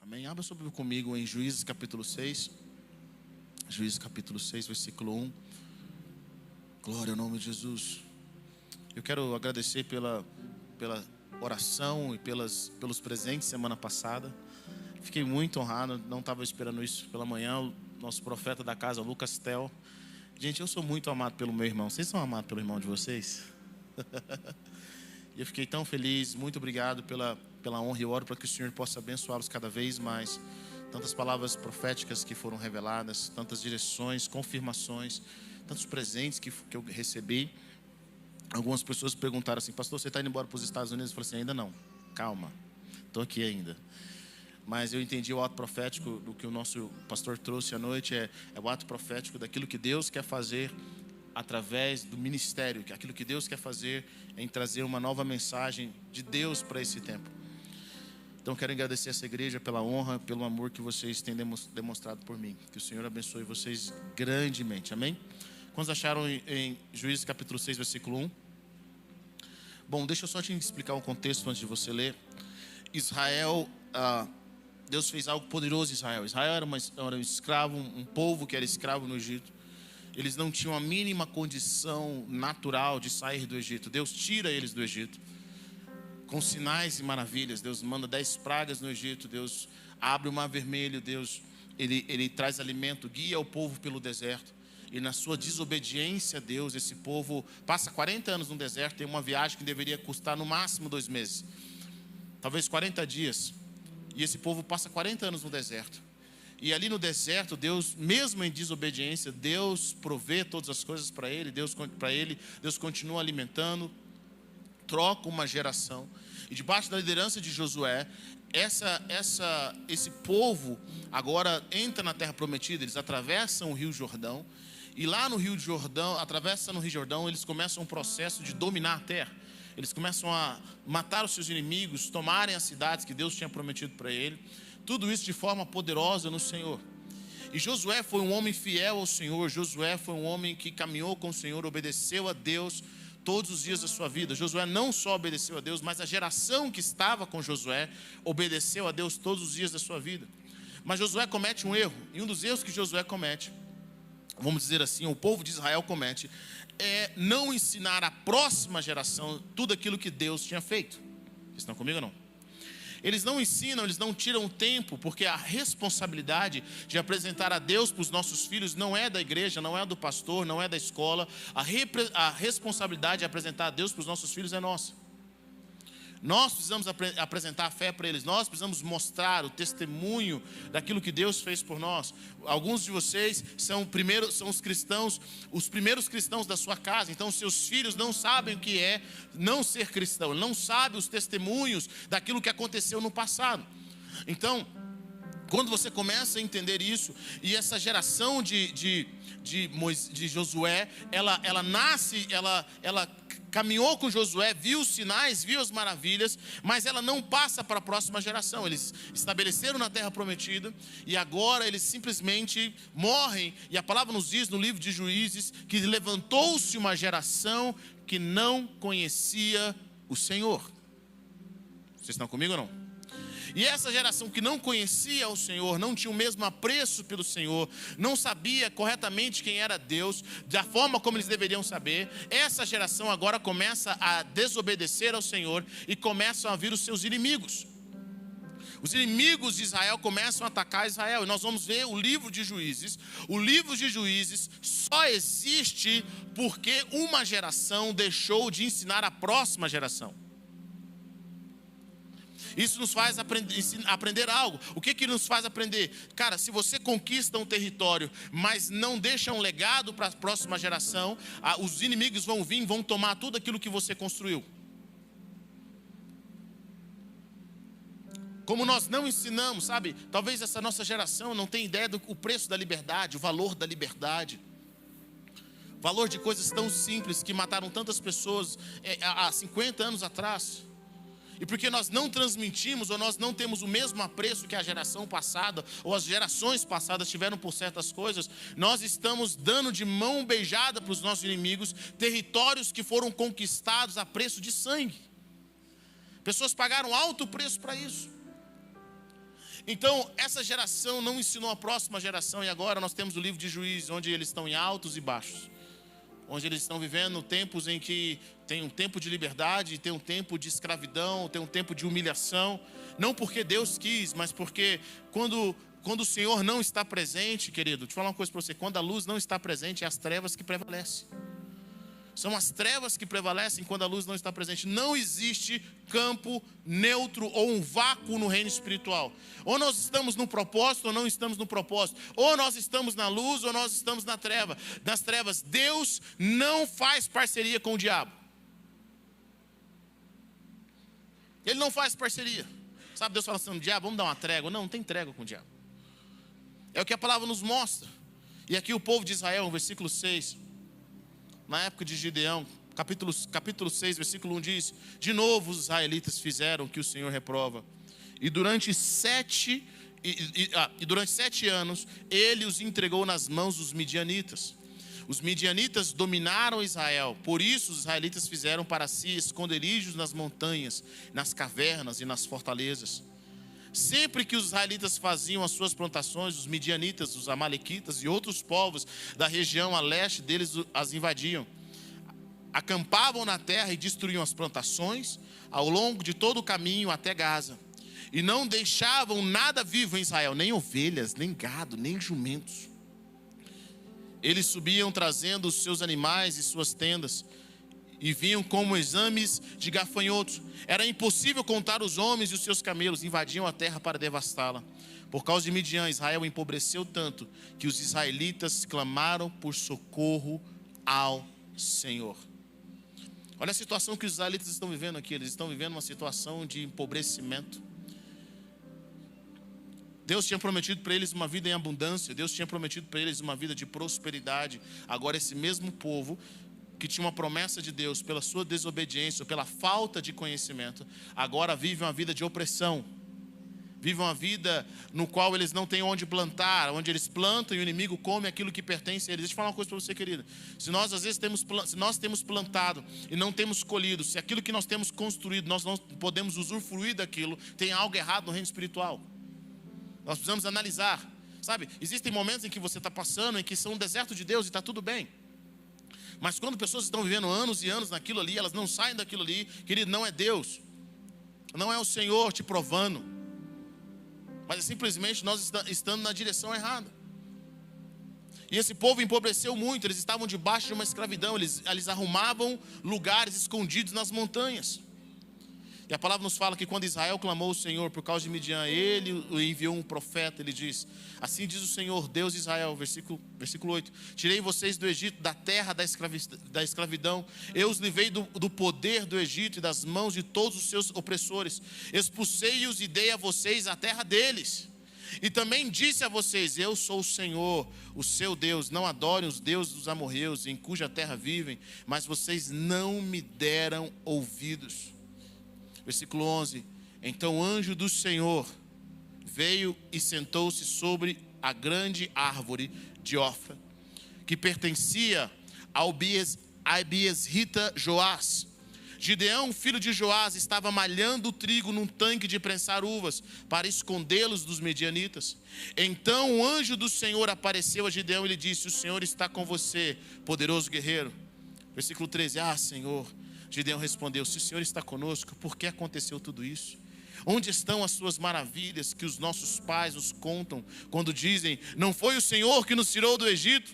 Amém? Abra sobre comigo em Juízes capítulo 6. Juízes capítulo 6, versículo 1. Glória ao nome de Jesus. Eu quero agradecer pela oração e pelos presentes semana passada. Fiquei muito honrado, não estava esperando isso pela manhã. O nosso profeta da casa, Lucas Tel. Gente, eu sou muito amado pelo meu irmão. Vocês são amados pelo irmão de vocês? E eu fiquei tão feliz. Muito obrigado pela honra, e oro para que o Senhor possa abençoá-los cada vez mais. Tantas palavras proféticas que foram reveladas, tantas direções, confirmações, tantos presentes que eu recebi. Algumas pessoas perguntaram assim: pastor, você está indo embora para os Estados Unidos? Eu falei assim: ainda não, calma, estou aqui ainda. Mas eu entendi o ato profético do que o nosso pastor trouxe à noite. É o ato profético daquilo que Deus quer fazer através do ministério. Aquilo que Deus quer fazer em trazer uma nova mensagem de Deus para esse tempo. Então quero agradecer essa igreja pela honra, pelo amor que vocês têm demonstrado por mim. Que o Senhor abençoe vocês grandemente, amém? Quantos acharam em Juízes capítulo 6, versículo 1? Bom, deixa eu só te explicar um contexto antes de você ler. Israel, Deus fez algo poderoso em Israel. Israel era um escravo, um povo que era escravo no Egito. Eles não tinham a mínima condição natural de sair do Egito. Deus tira eles do Egito com sinais e maravilhas. Deus manda 10 pragas no Egito. Deus abre o mar vermelho. Deus ele traz alimento, guia o povo pelo deserto. E na sua desobediência a Deus, esse povo passa 40 anos no deserto. Tem uma viagem que deveria custar no máximo 2 meses, talvez 40 dias. E esse povo passa 40 anos no deserto. E ali no deserto, Deus, mesmo em desobediência, Deus provê todas as coisas para ele. Deus continua alimentando, troca uma geração. E debaixo da liderança de Josué, esse povo agora entra na terra prometida. Eles atravessam o Rio Jordão. E lá no Rio Jordão, atravessando o Rio Jordão, eles começam um processo de dominar a terra. Eles começam a matar os seus inimigos, tomarem as cidades que Deus tinha prometido para ele. Tudo isso de forma poderosa no Senhor. E Josué foi um homem fiel ao Senhor. Josué foi um homem que caminhou com o Senhor, obedeceu a Deus todos os dias da sua vida. Josué não só obedeceu a Deus, mas a geração que estava com Josué obedeceu a Deus todos os dias da sua vida. Mas Josué comete um erro. E um dos erros que Josué comete, vamos dizer assim, o povo de Israel comete, é não ensinar à próxima geração tudo aquilo que Deus tinha feito. Vocês estão comigo ou não? Eles não ensinam, eles não tiram tempo, porque a responsabilidade de apresentar a Deus para os nossos filhos não é da igreja, não é do pastor, não é da escola. A responsabilidade de apresentar a Deus para os nossos filhos é nossa. Nós precisamos apresentar a fé para eles. Nós precisamos mostrar o testemunho daquilo que Deus fez por nós. Alguns de vocês são os cristãos, os primeiros cristãos da sua casa. Então seus filhos não sabem o que é não ser cristão, não sabem os testemunhos daquilo que aconteceu no passado. Então, quando você começa a entender isso, e essa geração de Josué, ela nasce, ela caminhou com Josué, viu os sinais, viu as maravilhas, mas ela não passa para a próxima geração. Eles estabeleceram na terra prometida e agora eles simplesmente morrem. E a palavra nos diz no livro de Juízes que levantou-se uma geração que não conhecia o Senhor. Vocês estão comigo ou não? E essa geração que não conhecia o Senhor, não tinha o mesmo apreço pelo Senhor, não sabia corretamente quem era Deus, da forma como eles deveriam saber, essa geração agora começa a desobedecer ao Senhor e começam a vir os seus inimigos. Os inimigos de Israel começam a atacar Israel. E nós vamos ver o livro de Juízes. O livro de Juízes só existe porque uma geração deixou de ensinar a próxima geração. Isso nos faz aprender algo. O que nos faz aprender? Cara, se você conquista um território, mas não deixa um legado para a próxima geração, os inimigos vão vir, vão tomar tudo aquilo que você construiu. Como nós não ensinamos, sabe? Talvez essa nossa geração não tenha ideia do preço da liberdade, o valor da liberdade. O valor de coisas tão simples que mataram tantas pessoas há 50 anos atrás. E porque nós não transmitimos, ou nós não temos o mesmo apreço que a geração passada, ou as gerações passadas tiveram por certas coisas, nós estamos dando de mão beijada para os nossos inimigos territórios que foram conquistados a preço de sangue. Pessoas pagaram alto preço para isso. Então, essa geração não ensinou a próxima geração, e agora nós temos o livro de Juízes, onde eles estão em altos e baixos, onde eles estão vivendo tempos em que tem um tempo de liberdade, tem um tempo de escravidão, tem um tempo de humilhação, não porque Deus quis, mas porque quando o Senhor não está presente, querido, deixa eu falar uma coisa para você, quando a luz não está presente, é as trevas que prevalecem. São as trevas que prevalecem quando a luz não está presente. Não existe campo neutro ou um vácuo no reino espiritual. Ou nós estamos no propósito ou não estamos no propósito. Ou nós estamos na luz ou nós estamos nas trevas. Deus não faz parceria com o diabo. Ele não faz parceria. Sabe, Deus fala assim, diabo, vamos dar uma trégua. Não tem trégua com o diabo. É o que a palavra nos mostra. E aqui o povo de Israel, no versículo 6... na época de Gideão, capítulo 6, versículo 1 diz: de novo os israelitas fizeram o que o Senhor reprova. E durante 7 anos, ele os entregou nas mãos dos midianitas. Os midianitas dominaram Israel. Por isso os israelitas fizeram para si esconderijos nas montanhas, nas cavernas e nas fortalezas. Sempre que os israelitas faziam as suas plantações, os midianitas, os amalequitas e outros povos da região a leste deles as invadiam. Acampavam na terra e destruíam as plantações ao longo de todo o caminho até Gaza. E não deixavam nada vivo em Israel, nem ovelhas, nem gado, nem jumentos. Eles subiam trazendo os seus animais e suas tendas, e vinham como exames de gafanhotos. Era impossível contar os homens e os seus camelos, invadiam a terra para devastá-la. Por causa de Midian, Israel empobreceu tanto que os israelitas clamaram por socorro ao Senhor. Olha a situação que os israelitas estão vivendo aqui. Eles estão vivendo uma situação de empobrecimento. Deus tinha prometido para eles uma vida em abundância. Deus tinha prometido para eles uma vida de prosperidade. Agora esse mesmo povo que tinha uma promessa de Deus, pela sua desobediência, pela falta de conhecimento, agora vive uma vida de opressão. Vive uma vida no qual eles não têm onde plantar, onde eles plantam e o inimigo come aquilo que pertence a eles. Deixa eu falar uma coisa para você, querida. Se nós às vezes temos plantado e não temos colhido, se aquilo que nós temos construído, nós não podemos usufruir daquilo, tem algo errado no reino espiritual. Nós precisamos analisar. Sabe, existem momentos em que você está passando, em que são um deserto de Deus e está tudo bem. Mas quando pessoas estão vivendo anos e anos naquilo ali, elas não saem daquilo ali, querido, não é Deus, não é o Senhor te provando, mas é simplesmente nós estando na direção errada. E esse povo empobreceu muito, eles estavam debaixo de uma escravidão, eles arrumavam lugares escondidos nas montanhas. E a palavra nos fala que quando Israel clamou ao Senhor por causa de Midian, ele enviou um profeta. Ele diz: assim diz o Senhor, Deus de Israel, versículo 8: tirei vocês do Egito, da terra da escravidão. Eu os livrei do poder do Egito e das mãos de todos os seus opressores. Expulsei-os e dei a vocês a terra deles. E também disse a vocês: eu sou o Senhor, o seu Deus. Não adorem os deuses dos amorreus, em cuja terra vivem. Mas vocês não me deram ouvidos. Versículo 11: então o anjo do Senhor veio e sentou-se sobre a grande árvore de Ofra, que pertencia ao Abiesrita Joás. Gideão, filho de Joás, estava malhando o trigo num tanque de prensar uvas, para escondê-los dos medianitas. Então o anjo do Senhor apareceu a Gideão e lhe disse: o Senhor está com você, poderoso guerreiro. Versículo 13: ah, Senhor. Gideão respondeu: se o Senhor está conosco, por que aconteceu tudo isso? Onde estão as suas maravilhas que os nossos pais nos contam, quando dizem: não foi o Senhor que nos tirou do Egito?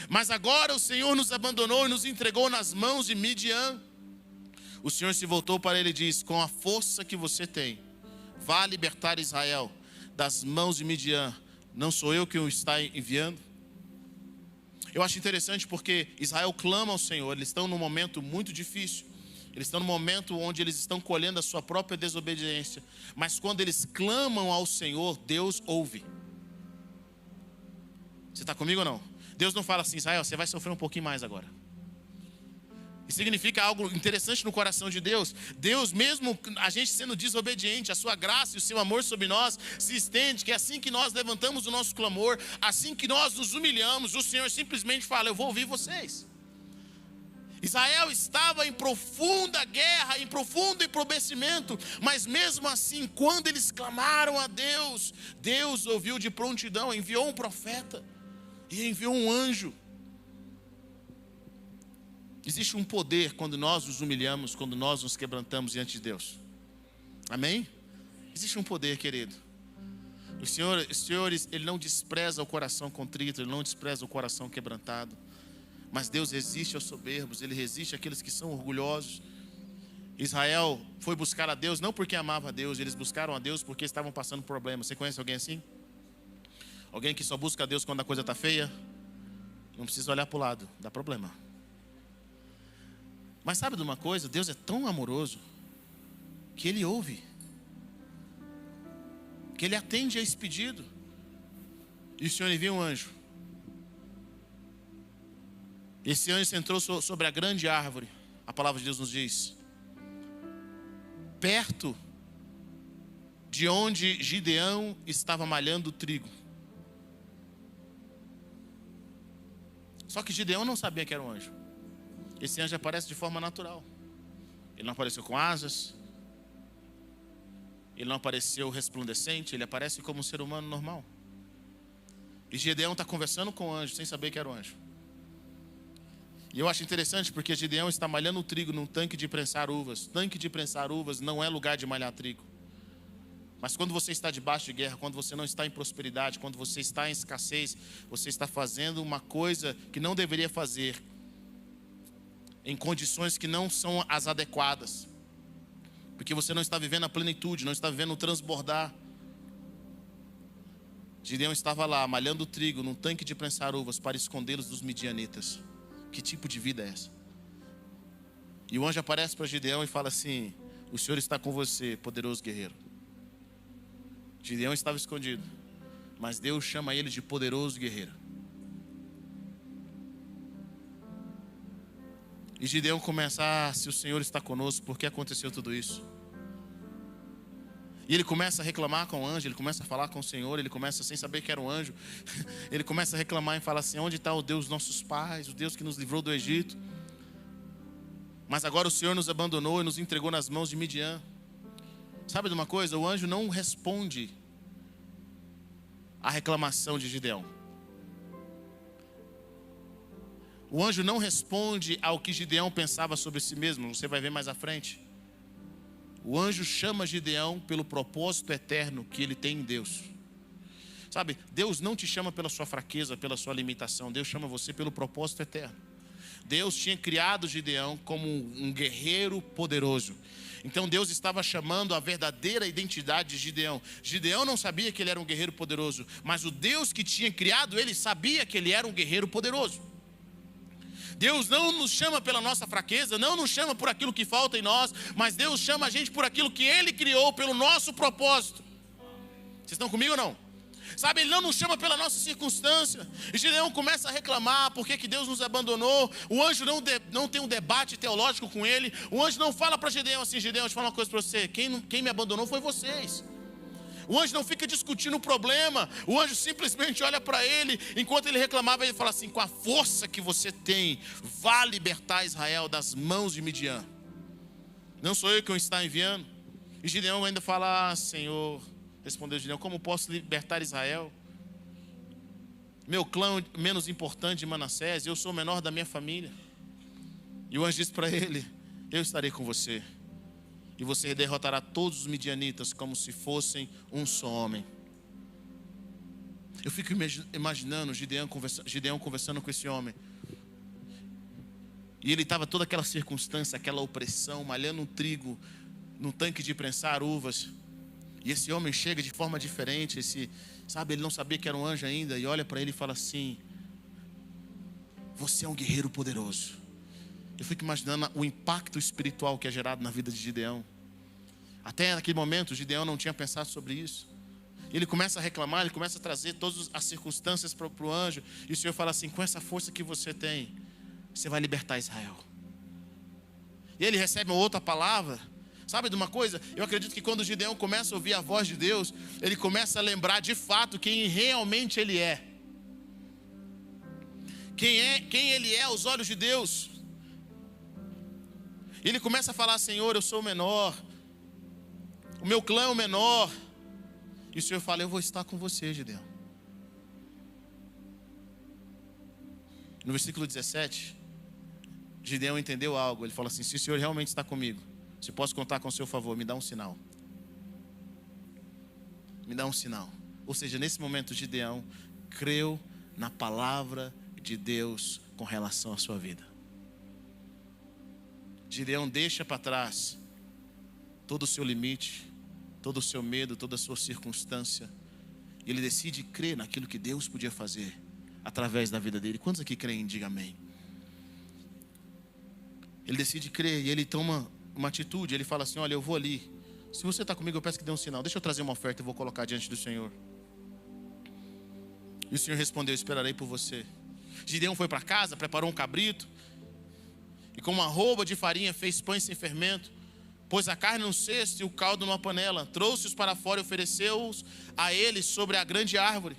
Mas agora o Senhor nos abandonou e nos entregou nas mãos de Midian. O Senhor se voltou para ele e disse: com a força que você tem, vá libertar Israel das mãos de Midian. Não sou eu que o está enviando? Eu acho interessante porque Israel clama ao Senhor. Eles estão num momento muito difícil. Eles estão no momento onde eles estão colhendo a sua própria desobediência. Mas quando eles clamam ao Senhor, Deus ouve. Você está comigo ou não? Deus não fala assim: Israel, você vai sofrer um pouquinho mais agora. Isso significa algo interessante no coração de Deus. Deus, mesmo a gente sendo desobediente, a sua graça e o seu amor sobre nós se estende, que é assim que nós levantamos o nosso clamor, assim que nós nos humilhamos, o Senhor simplesmente fala: eu vou ouvir vocês. Israel estava em profunda guerra, em profundo empobrecimento, mas mesmo assim, quando eles clamaram a Deus, Deus ouviu de prontidão, enviou um profeta e enviou um anjo. Existe um poder quando nós nos humilhamos, quando nós nos quebrantamos diante de Deus. Amém? Existe um poder, querido. O Senhor, Ele não despreza o coração contrito, Ele não despreza o coração quebrantado. Mas Deus resiste aos soberbos, Ele resiste àqueles que são orgulhosos. Israel foi buscar a Deus não porque amava a Deus, eles buscaram a Deus porque estavam passando problemas. Você conhece alguém assim? Alguém que só busca a Deus quando a coisa está feia? Não precisa olhar para o lado, dá problema. Mas sabe de uma coisa? Deus é tão amoroso que Ele ouve, que Ele atende a esse pedido. E o Senhor envia um anjo. Esse anjo sentou sobre a grande árvore. A palavra de Deus nos diz, perto de onde Gideão estava malhando o trigo. Só que Gideão não sabia que era um anjo. Esse anjo aparece de forma natural. Ele não apareceu com asas, ele não apareceu resplandecente, ele aparece como um ser humano normal. E Gideão está conversando com o anjo sem saber que era o anjo. E eu acho interessante porque Gideão está malhando o trigo num tanque de prensar uvas. Tanque de prensar uvas não é lugar de malhar trigo. Mas quando você está debaixo de guerra, quando você não está em prosperidade, quando você está em escassez, você está fazendo uma coisa que não deveria fazer, em condições que não são as adequadas. Porque você não está vivendo a plenitude, não está vivendo o transbordar. Gideão estava lá, malhando o trigo num tanque de prensar uvas para escondê-los dos midianitas. Que tipo de vida é essa? E o anjo aparece para Gideão e fala assim: o Senhor está com você, poderoso guerreiro. Gideão estava escondido, mas Deus chama ele de poderoso guerreiro. E Gideão começa: se o Senhor está conosco, por que aconteceu tudo isso? E ele começa a reclamar com o anjo, ele começa a falar com o Senhor, ele começa, sem saber que era um anjo, ele começa a reclamar e fala assim: onde está o Deus dos nossos pais, o Deus que nos livrou do Egito? Mas agora o Senhor nos abandonou e nos entregou nas mãos de Midian. Sabe de uma coisa? O anjo não responde à reclamação de Gideão. O anjo não responde ao que Gideão pensava sobre si mesmo. Você vai ver mais à frente. O anjo chama Gideão pelo propósito eterno que ele tem em Deus. Sabe, Deus não te chama pela sua fraqueza, pela sua limitação. Deus chama você pelo propósito eterno. Deus tinha criado Gideão como um guerreiro poderoso. Então Deus estava chamando a verdadeira identidade de Gideão. Gideão não sabia que ele era um guerreiro poderoso, mas o Deus que tinha criado ele sabia que ele era um guerreiro poderoso. Deus não nos chama pela nossa fraqueza, não nos chama por aquilo que falta em nós, mas Deus chama a gente por aquilo que Ele criou, pelo nosso propósito. Vocês estão comigo ou não? Sabe, Ele não nos chama pela nossa circunstância. E Gideão começa a reclamar, por que Deus nos abandonou. O anjo não tem um debate teológico com ele. O anjo não fala para Gideão assim: Gideão, deixa eu falar uma coisa para você, quem me abandonou foi vocês. O anjo não fica discutindo o problema. O anjo simplesmente olha para ele. Enquanto ele reclamava, ele fala assim: com a força que você tem, vá libertar Israel das mãos de Midian. Não sou eu que o está enviando. E Gideão ainda fala: Senhor, respondeu Gideão, como posso libertar Israel? Meu clã é menos importante de Manassés, eu sou o menor da minha família. E o anjo disse para ele: eu estarei com você, e você derrotará todos os midianitas como se fossem um só homem. Eu fico imaginando Gideão conversando com esse homem. E ele estava toda aquela circunstância, aquela opressão, malhando um trigo num tanque de prensar uvas. E esse homem chega de forma diferente. Ele não sabia que era um anjo ainda. E olha para ele e fala assim: você é um guerreiro poderoso. Eu fico imaginando o impacto espiritual que é gerado na vida de Gideão. Até naquele momento, Gideão não tinha pensado sobre isso. Ele começa a reclamar, ele começa a trazer todas as circunstâncias para o anjo. E o Senhor fala assim: com essa força que você tem, você vai libertar Israel. E ele recebe uma outra palavra. Sabe de uma coisa? Eu acredito que quando Gideão começa a ouvir a voz de Deus, ele começa a lembrar de fato quem realmente ele é. Quem ele é aos olhos de Deus. E ele começa a falar: Senhor, eu sou o menor, o meu clã é o menor. E o Senhor fala: eu vou estar com você, Gideão. No versículo 17, Gideão entendeu algo. Ele fala assim: se o Senhor realmente está comigo, se posso contar com o seu favor, me dá um sinal. Me dá um sinal. Ou seja, nesse momento Gideão creu na palavra de Deus com relação à sua vida. Gideão deixa para trás todo o seu limite, todo o seu medo, toda a sua circunstância. E ele decide crer naquilo que Deus podia fazer através da vida dele. Quantos aqui creem? Diga amém. Ele decide crer e ele toma uma atitude. Ele fala assim: olha, eu vou ali. Se você está comigo, eu peço que dê um sinal. Deixa eu trazer uma oferta e vou colocar diante do Senhor. E o Senhor respondeu: esperarei por você. Gideão foi para casa, preparou um cabrito, e com uma arroba de farinha fez pães sem fermento, pôs a carne num cesto e o caldo numa panela, trouxe-os para fora e ofereceu-os a eles sobre a grande árvore.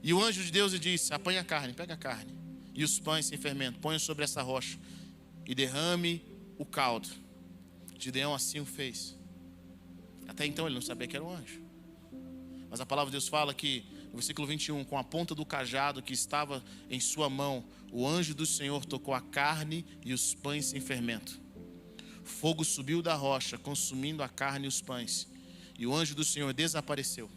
E o anjo de Deus lhe disse: apanha a carne, pega a carne e os pães sem fermento, ponha sobre essa rocha e derrame o caldo. Gideão assim o fez. Até então ele não sabia que era um anjo, mas a palavra de Deus fala que no versículo 21, com a ponta do cajado que estava em sua mão, o anjo do Senhor tocou a carne e os pães sem fermento. Fogo subiu da rocha, consumindo a carne e os pães, e o anjo do Senhor desapareceu.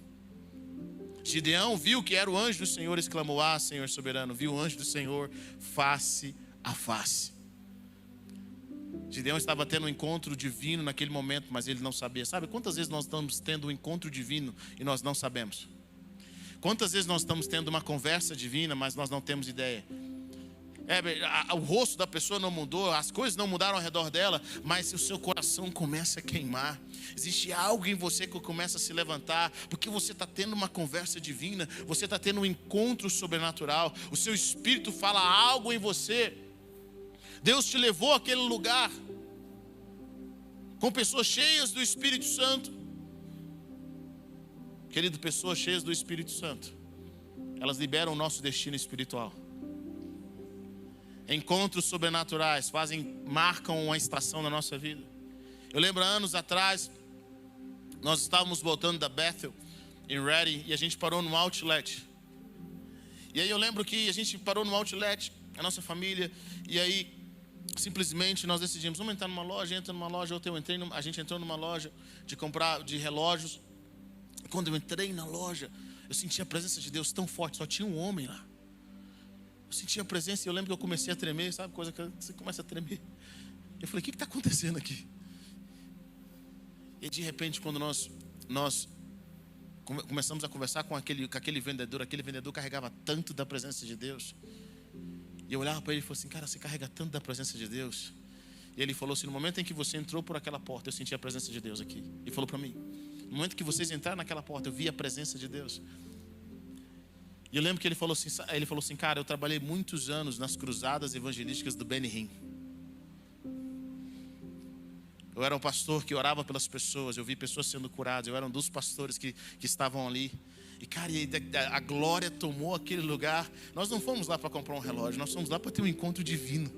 Gideão viu que era o anjo do Senhor, exclamou: ah, Senhor soberano. Viu o anjo do Senhor face a face. Gideão estava tendo um encontro divino naquele momento, mas ele não sabia. Sabe quantas vezes nós estamos tendo um encontro divino e nós não sabemos? Quantas vezes nós estamos tendo uma conversa divina, mas nós não temos ideia? O rosto da pessoa não mudou, as coisas não mudaram ao redor dela, mas o seu coração começa a queimar. Existe algo em você que começa a se levantar, porque você está tendo uma conversa divina, você está tendo um encontro sobrenatural, o seu espírito fala algo em você. Deus te levou àquele lugar com pessoas cheias do Espírito Santo. Querido, pessoas cheias do Espírito Santo, elas liberam o nosso destino espiritual. Encontros sobrenaturais marcam uma estação na nossa vida. Eu lembro anos atrás, nós estávamos voltando da Bethel em Reading e a gente parou num outlet. E aí eu lembro que a gente parou no outlet, a nossa família, e aí simplesmente nós decidimos: vamos entrar numa loja. Entra numa loja. A gente entrou numa loja de comprar de relógios. Quando eu entrei na loja, eu senti a presença de Deus tão forte. Só tinha um homem lá. Eu senti a presença e eu lembro que eu comecei a tremer. Sabe, coisa que você começa a tremer. Eu falei: o que está acontecendo aqui? E de repente, quando nós começamos a conversar com aquele vendedor carregava tanto da presença de Deus. E eu olhava para ele e falei assim: cara, você carrega tanto da presença de Deus. E ele falou assim: no momento em que você entrou por aquela porta, eu senti a presença de Deus aqui. E falou para mim: no momento que vocês entraram naquela porta, eu vi a presença de Deus. E eu lembro que ele falou assim: cara, eu trabalhei muitos anos nas cruzadas evangelísticas do Benny Hinn. Eu era um pastor que orava pelas pessoas, eu vi pessoas sendo curadas, eu era um dos pastores que estavam ali. E cara, a glória tomou aquele lugar. Nós não fomos lá para comprar um relógio, nós fomos lá para ter um encontro divino.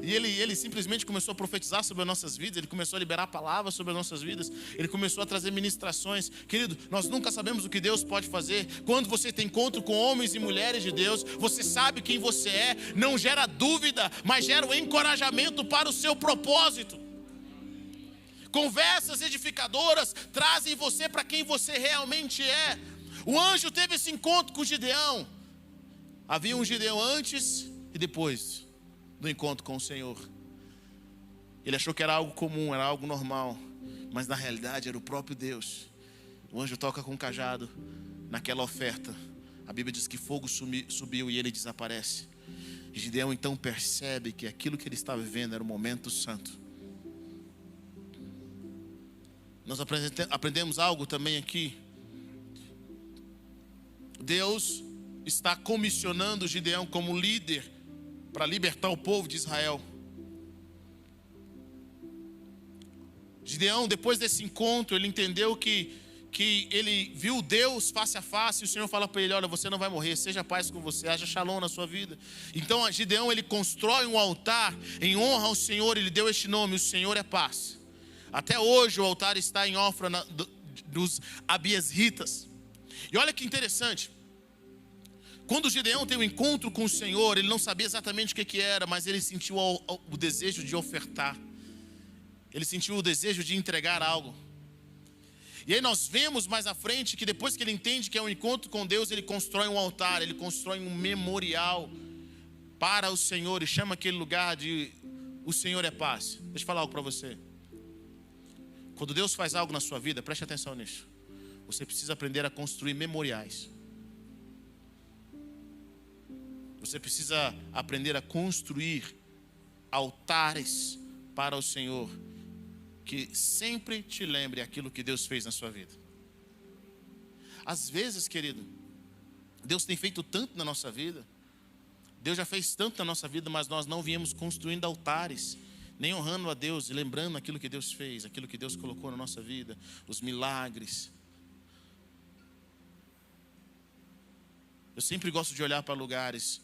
E ele simplesmente começou a profetizar sobre as nossas vidas. Ele começou a liberar palavras sobre as nossas vidas. Ele começou a trazer ministrações. Querido, nós nunca sabemos o que Deus pode fazer. Quando você tem encontro com homens e mulheres de Deus, você sabe quem você é. Não gera dúvida, mas gera um encorajamento para o seu propósito. Conversas edificadoras trazem você para quem você realmente é. O anjo teve esse encontro com Gideão. Havia um Gideão antes e depois do encontro com o Senhor. Ele achou que era algo comum, era algo normal, mas na realidade era o próprio Deus. O anjo toca com o cajado naquela oferta. A Bíblia diz que fogo subiu e ele desaparece. E Gideão então percebe que aquilo que ele estava vivendo era um momento santo. Nós aprendemos algo também aqui. Deus está comissionando Gideão como líder para libertar o povo de Israel. Gideão, depois desse encontro, ele entendeu que que ele viu Deus face a face, e o Senhor fala para ele: olha, você não vai morrer, seja paz com você, haja shalom na sua vida. Então Gideão, ele constrói um altar em honra ao Senhor, ele deu este nome: o Senhor é paz. Até hoje o altar está em Ofra dos Abiesritas. E olha que interessante, quando Gideão tem um encontro com o Senhor, ele não sabia exatamente o que era, mas ele sentiu o desejo de ofertar, ele sentiu o desejo de entregar algo. E aí nós vemos mais à frente que depois que ele entende que é um encontro com Deus, ele constrói um altar, ele constrói um memorial para o Senhor e chama aquele lugar de o Senhor é paz. Deixa eu falar algo para você. Quando Deus faz algo na sua vida, preste atenção nisso. Você precisa aprender a construir memoriais. Você precisa aprender a construir altares para o Senhor, que sempre te lembre aquilo que Deus fez na sua vida. Às vezes, querido, Deus tem feito tanto na nossa vida, Deus já fez tanto na nossa vida, mas nós não viemos construindo altares, nem honrando a Deus e lembrando aquilo que Deus fez, aquilo que Deus colocou na nossa vida, os milagres. Eu sempre gosto de olhar para lugares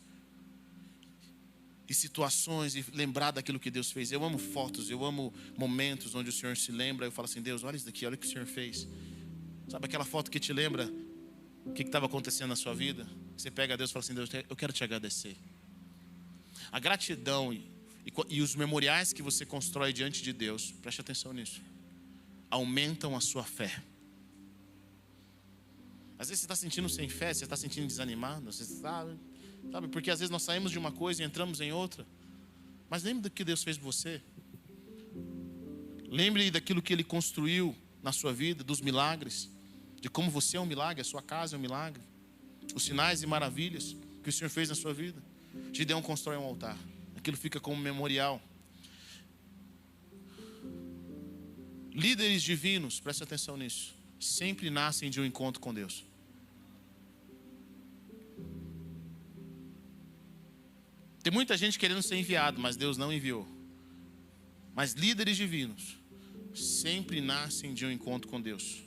e situações e lembrar daquilo que Deus fez. Eu amo fotos, eu amo momentos onde o Senhor se lembra. Eu falo assim: Deus, olha isso daqui, olha o que o Senhor fez. Sabe aquela foto que te lembra o que estava acontecendo na sua vida? Você pega a Deus e fala assim: Deus, eu quero te agradecer. A gratidão e os memoriais que você constrói diante de Deus, preste atenção nisso, aumentam a sua fé. Às vezes você está sentindo sem fé, você está sentindo desanimado, você sabe, porque às vezes nós saímos de uma coisa e entramos em outra. Mas lembre do que Deus fez por você. Lembre daquilo que Ele construiu na sua vida, dos milagres, de como você é um milagre, a sua casa é um milagre, os sinais e maravilhas que o Senhor fez na sua vida. Gideão constrói um altar, aquilo fica como memorial. Líderes divinos, preste atenção nisso, sempre nascem de um encontro com Deus. Tem muita gente querendo ser enviado, mas Deus não enviou. Mas líderes divinos sempre nascem de um encontro com Deus.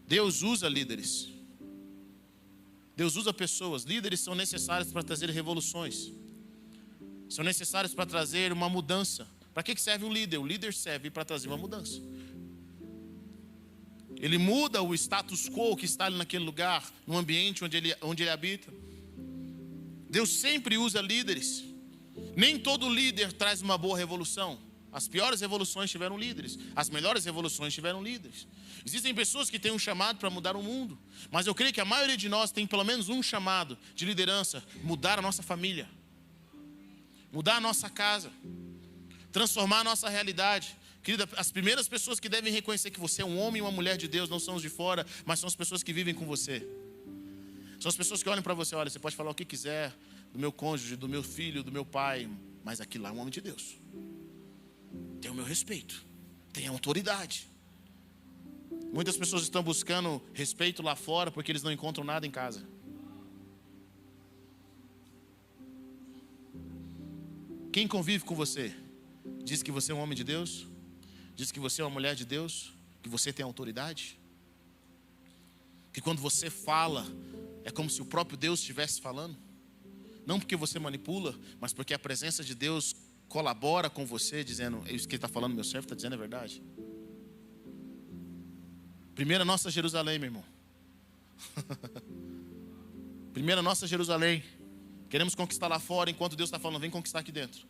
Deus usa líderes. Deus usa pessoas. Líderes são necessários para trazer revoluções. São necessários para trazer uma mudança. Para que serve um líder? O líder serve para trazer uma mudança. Ele muda o status quo que está ali naquele lugar, no ambiente onde ele habita. Deus sempre usa líderes. Nem todo líder traz uma boa revolução. As piores revoluções tiveram líderes. As melhores revoluções tiveram líderes. Existem pessoas que têm um chamado para mudar o mundo. Mas eu creio que a maioria de nós tem pelo menos um chamado de liderança: mudar a nossa família, mudar a nossa casa, transformar a nossa realidade. Querida, as primeiras pessoas que devem reconhecer que você é um homem e uma mulher de Deus não são os de fora, mas são as pessoas que vivem com você. São as pessoas que olham para você: olha, você pode falar o que quiser do meu cônjuge, do meu filho, do meu pai, mas aqui lá é um homem de Deus. Tem o meu respeito, tem a autoridade. Muitas pessoas estão buscando respeito lá fora porque eles não encontram nada em casa. Quem convive com você diz que você é um homem de Deus? Diz que você é uma mulher de Deus? Que você tem autoridade? Que quando você fala é como se o próprio Deus estivesse falando? Não porque você manipula, mas porque a presença de Deus colabora com você, dizendo: isso que ele está falando, meu servo está dizendo é verdade. Primeira nossa Jerusalém, meu irmão. Primeira nossa Jerusalém. Queremos conquistar lá fora, enquanto Deus está falando: vem conquistar aqui dentro.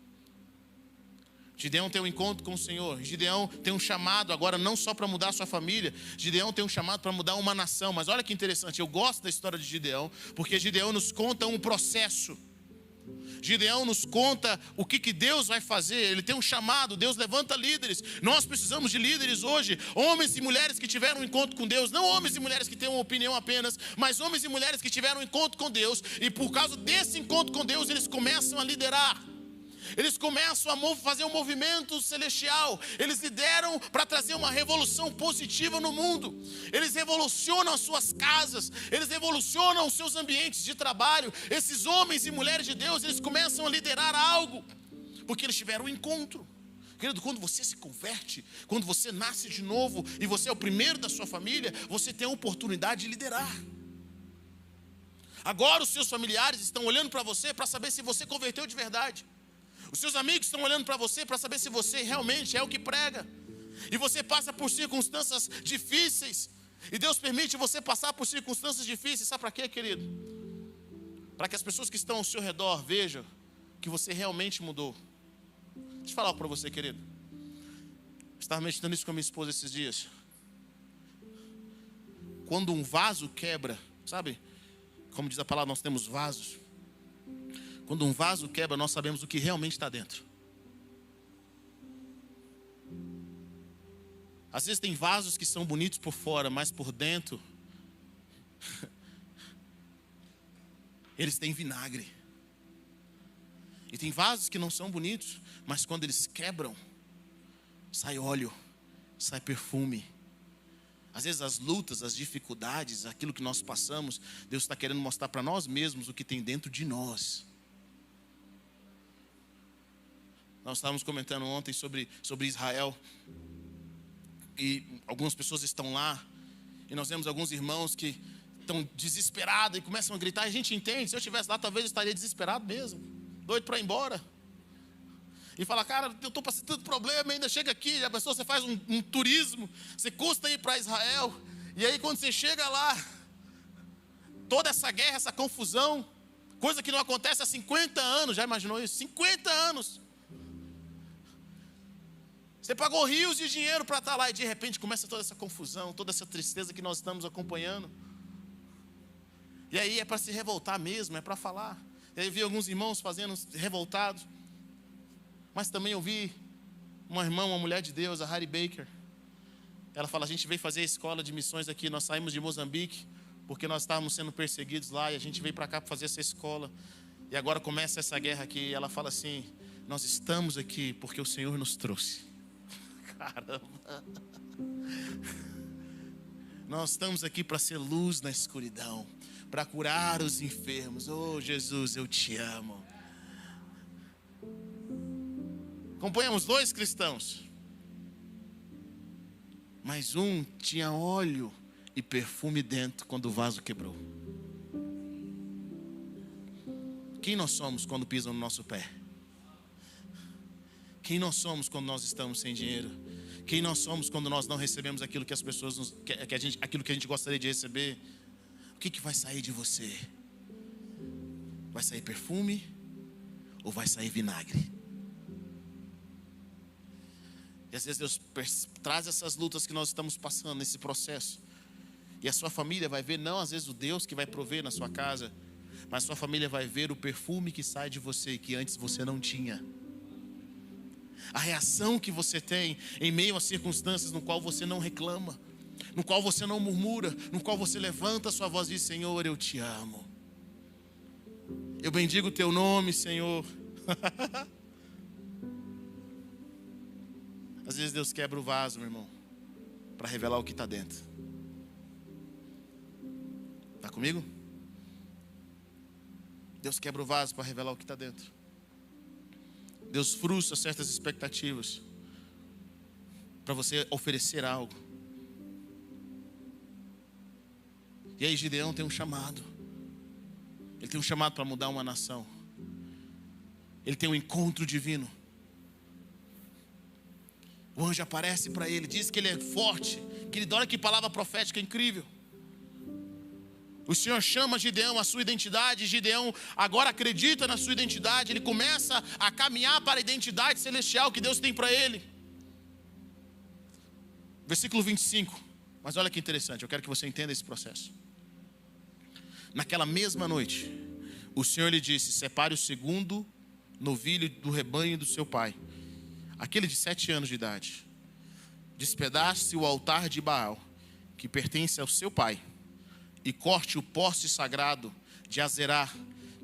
Gideão tem um encontro com o Senhor. Gideão tem um chamado agora não só para mudar a sua família. Gideão tem um chamado para mudar uma nação. Mas olha que interessante, eu gosto da história de Gideão, porque Gideão nos conta um processo. Gideão nos conta o que Deus vai fazer. Ele tem um chamado, Deus levanta líderes. Nós precisamos de líderes hoje, homens e mulheres que tiveram um encontro com Deus. Não homens e mulheres que têm uma opinião apenas, mas homens e mulheres que tiveram um encontro com Deus. E por causa desse encontro com Deus, eles começam a liderar. Eles começam a fazer um movimento celestial. Eles lideram para trazer uma revolução positiva no mundo. Eles revolucionam as suas casas. Eles revolucionam os seus ambientes de trabalho. Esses homens e mulheres de Deus, eles começam a liderar algo, porque eles tiveram um encontro. Querido, quando você se converte, quando você nasce de novo e você é o primeiro da sua família, você tem a oportunidade de liderar. Agora os seus familiares estão olhando para você para saber se você converteu de verdade. Os seus amigos estão olhando para você para saber se você realmente é o que prega. E você passa por circunstâncias difíceis. E Deus permite você passar por circunstâncias difíceis. Sabe para quê, querido? Para que as pessoas que estão ao seu redor vejam que você realmente mudou. Deixa eu falar para você, querido. Eu estava meditando isso com a minha esposa esses dias. Quando um vaso quebra, sabe? Como diz a palavra, nós temos vasos. Quando um vaso quebra, nós sabemos o que realmente está dentro. Às vezes tem vasos que são bonitos por fora, mas por dentro eles têm vinagre. E tem vasos que não são bonitos, mas quando eles quebram, sai óleo, sai perfume. Às vezes as lutas, as dificuldades, aquilo que nós passamos, Deus está querendo mostrar para nós mesmos o que tem dentro de nós. Nós estávamos comentando ontem sobre Israel. E algumas pessoas estão lá. E nós vemos alguns irmãos que estão desesperados e começam a gritar. A gente entende, se eu estivesse lá, talvez eu estaria desesperado mesmo, doido para ir embora. E fala, cara, eu estou passando tanto problema, ainda chega aqui, já pensou, você faz um turismo, você custa ir para Israel, e aí quando você chega lá, toda essa guerra, essa confusão, coisa que não acontece há 50 anos, já imaginou isso? 50 anos. Você pagou rios de dinheiro para estar lá, e de repente começa toda essa confusão, toda essa tristeza que nós estamos acompanhando. E aí é para se revoltar mesmo, é para falar. E aí vi alguns irmãos fazendo revoltados. Mas também eu vi uma irmã, uma mulher de Deus, a Harry Baker. Ela fala, a gente veio fazer a escola de missões aqui, nós saímos de Moçambique, porque nós estávamos sendo perseguidos lá, e a gente veio para cá para fazer essa escola. E agora começa essa guerra aqui, e ela fala assim, nós estamos aqui porque o Senhor nos trouxe. Caramba! Nós estamos aqui para ser luz na escuridão, para curar os enfermos. Oh, Jesus, eu te amo. Acompanhamos 2 cristãos, mas um tinha óleo e perfume dentro quando o vaso quebrou. Quem nós somos quando pisam no nosso pé? Quem nós somos quando nós estamos sem dinheiro? Quem nós somos quando nós não recebemos aquilo que as pessoas aquilo que a gente gostaria de receber? O que vai sair de você? Vai sair perfume ou vai sair vinagre? E às vezes Deus traz essas lutas que nós estamos passando nesse processo. E a sua família vai ver, não às vezes o Deus que vai prover na sua casa, mas a sua família vai ver o perfume que sai de você, que antes você não tinha. A reação que você tem em meio a circunstâncias no qual você não reclama, no qual você não murmura, no qual você levanta a sua voz e diz, Senhor, eu te amo. Eu bendigo o teu nome, Senhor. Às vezes Deus quebra o vaso, meu irmão, para revelar o que está dentro. Está comigo? Deus quebra o vaso para revelar o que está dentro. Deus frustra certas expectativas para você oferecer algo. E aí Gideão tem um chamado. Ele tem um chamado para mudar uma nação. Ele tem um encontro divino. O anjo aparece para ele, diz que ele é forte, que ele olha que palavra profética incrível. O Senhor chama Gideão a sua identidade. Gideão agora acredita na sua identidade. Ele começa a caminhar para a identidade celestial que Deus tem para ele. Versículo 25. Mas olha que interessante, eu quero que você entenda esse processo. Naquela mesma noite, o Senhor lhe disse, separe o segundo novilho do rebanho do seu pai, aquele de 7 anos de idade. Despedace o altar de Baal, que pertence ao seu pai, e corte o poste sagrado de Azerá,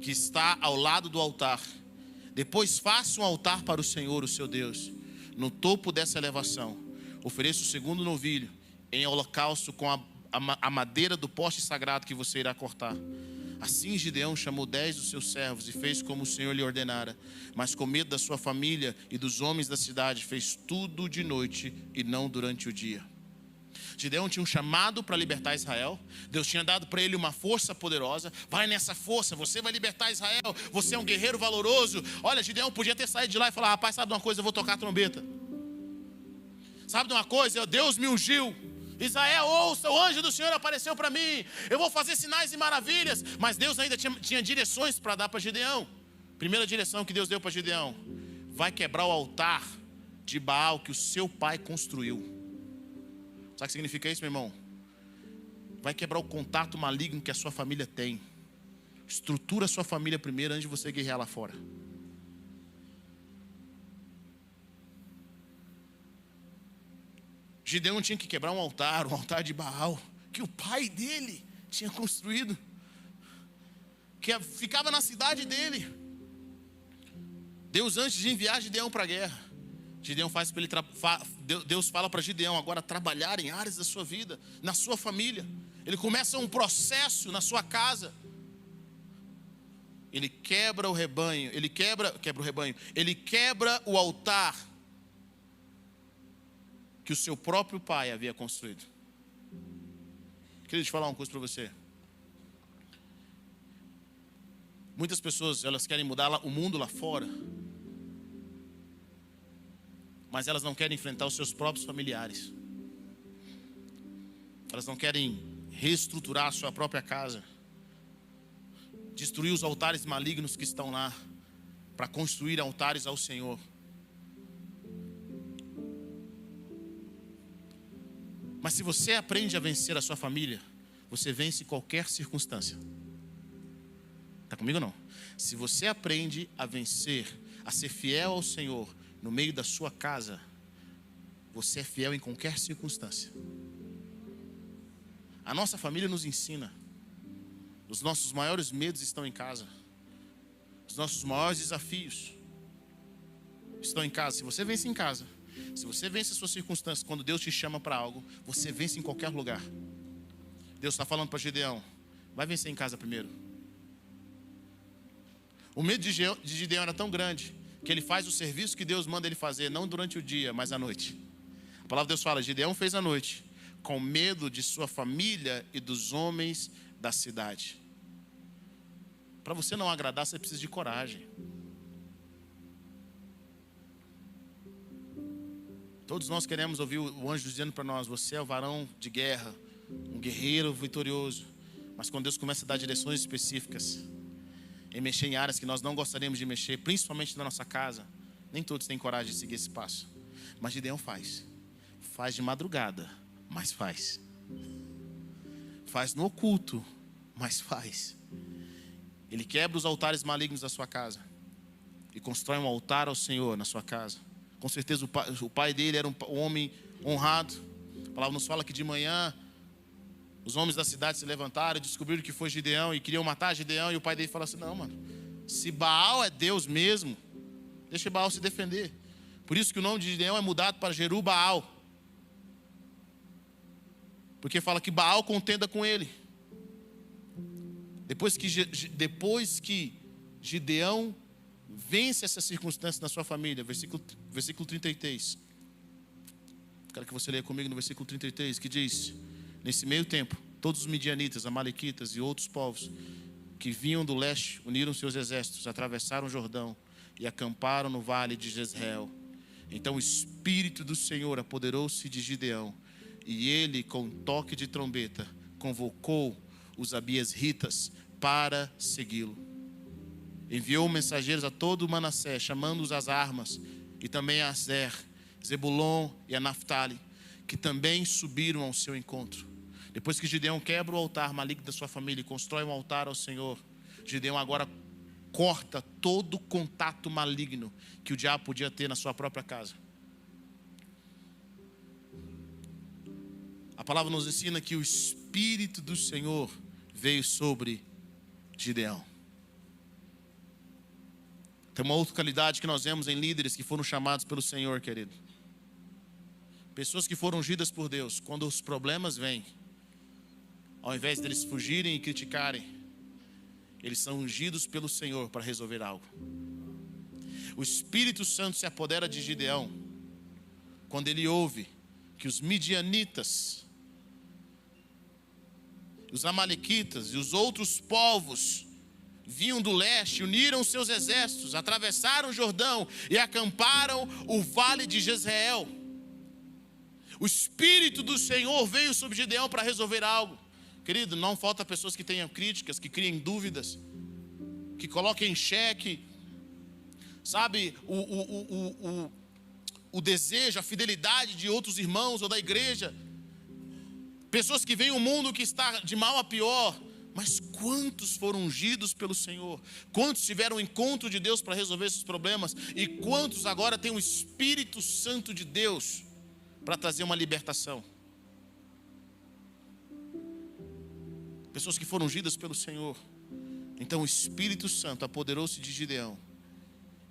que está ao lado do altar. Depois faça um altar para o Senhor, o seu Deus. No topo dessa elevação, ofereça o segundo novilho em holocausto com a madeira do poste sagrado que você irá cortar. Assim Gideão chamou 10 dos seus servos e fez como o Senhor lhe ordenara. Mas com medo da sua família e dos homens da cidade, fez tudo de noite e não durante o dia. Gideão tinha um chamado para libertar Israel. Deus tinha dado para ele uma força poderosa. Vai nessa força, você vai libertar Israel. Você é um guerreiro valoroso. Olha, Gideão podia ter saído de lá e falar: rapaz, sabe de uma coisa, eu vou tocar a trombeta. Sabe de uma coisa, Deus me ungiu. Israel, ouça, o anjo do Senhor apareceu para mim. Eu vou fazer sinais e maravilhas. Mas Deus ainda tinha direções para dar para Gideão. Primeira direção que Deus deu para Gideão: vai quebrar o altar de Baal que o seu pai construiu. Sabe o que significa isso, meu irmão? Vai quebrar o contato maligno que a sua família tem. Estrutura a sua família primeiro antes de você guerrear lá fora. Gideão tinha que quebrar um altar de Baal, que o pai dele tinha construído, que ficava na cidade dele. Deus, antes de enviar Gideão para a guerra, Deus fala para Gideão agora trabalhar em áreas da sua vida, na sua família. Ele começa um processo na sua casa. Ele quebra o rebanho, ele quebra o altar que o seu próprio pai havia construído. Queria te falar uma coisa para você. Muitas pessoas, elas querem mudar o mundo lá fora, mas elas não querem enfrentar os seus próprios familiares. Elas não querem reestruturar a sua própria casa, destruir os altares malignos que estão lá, para construir altares ao Senhor. Mas se você aprende a vencer a sua família, você vence qualquer circunstância. Está comigo ou não? Se você aprende a vencer, a ser fiel ao Senhor no meio da sua casa, você é fiel em qualquer circunstância. A nossa família nos ensina. Os nossos maiores medos estão em casa. Os nossos maiores desafios estão em casa. Se você vence em casa, se você vence as suas circunstâncias, quando Deus te chama para algo, você vence em qualquer lugar. Deus está falando para Gideão: vai vencer em casa primeiro. O medo de Gideão era tão grande que ele faz o serviço que Deus manda ele fazer, não durante o dia, mas à noite. A palavra de Deus fala: Gideão fez à noite, com medo de sua família e dos homens da cidade. Para você não agradar, você precisa de coragem. Todos nós queremos ouvir o anjo dizendo para nós: você é o varão de guerra, um guerreiro vitorioso. Mas quando Deus começa a dar direções específicas, em mexer em áreas que nós não gostaríamos de mexer, principalmente na nossa casa, nem todos têm coragem de seguir esse passo. Mas Gideão faz de madrugada, mas faz no oculto, mas faz. Ele quebra os altares malignos da sua casa e constrói um altar ao Senhor na sua casa. Com certeza o pai dele era um homem honrado. A palavra nos fala que de manhã os homens da cidade se levantaram e descobriram que foi Gideão e queriam matar Gideão. E o pai dele falou assim: não, mano, se Baal é Deus mesmo, deixa Baal se defender. Por isso que o nome de Gideão é mudado para Jerubaal, porque fala que Baal contenda com ele. Depois que Gideão vence essa circunstância na sua família, versículo 33. Quero que você leia comigo no versículo 33, que diz: nesse meio tempo, todos os midianitas, amalequitas e outros povos que vinham do leste uniram seus exércitos, atravessaram o Jordão e acamparam no vale de Jezreel. Então o Espírito do Senhor apoderou-se de Gideão, e ele, com um toque de trombeta, convocou os abiesritas para segui-lo. Enviou mensageiros a todo Manassés, chamando-os às armas, e também a Aser, Zebulon e a Naftali, que também subiram ao seu encontro. Depois que Gideão quebra o altar maligno da sua família e constrói um altar ao Senhor, Gideão agora corta todo o contato maligno que o diabo podia ter na sua própria casa. A palavra nos ensina que o Espírito do Senhor veio sobre Gideão. Tem uma outra qualidade que nós vemos em líderes que foram chamados pelo Senhor, querido. Pessoas que foram ungidas por Deus, quando os problemas vêm, ao invés deles fugirem e criticarem, eles são ungidos pelo Senhor para resolver algo. O Espírito Santo se apodera de Gideão quando ele ouve que os midianitas, os amalequitas e os outros povos vinham do leste, uniram seus exércitos, atravessaram o Jordão e acamparam o vale de Jezreel. O Espírito do Senhor veio sobre Gideão para resolver algo. Querido, não falta pessoas que tenham críticas, que criem dúvidas, que coloquem em xeque, sabe, o desejo, a fidelidade de outros irmãos ou da igreja. Pessoas que veem o mundo que está de mal a pior. Mas quantos foram ungidos pelo Senhor? Quantos tiveram um encontro de Deus para resolver esses problemas? E quantos agora têm o Espírito Santo de Deus para trazer uma libertação? Pessoas que foram ungidas pelo Senhor. Então o Espírito Santo apoderou-se de Gideão.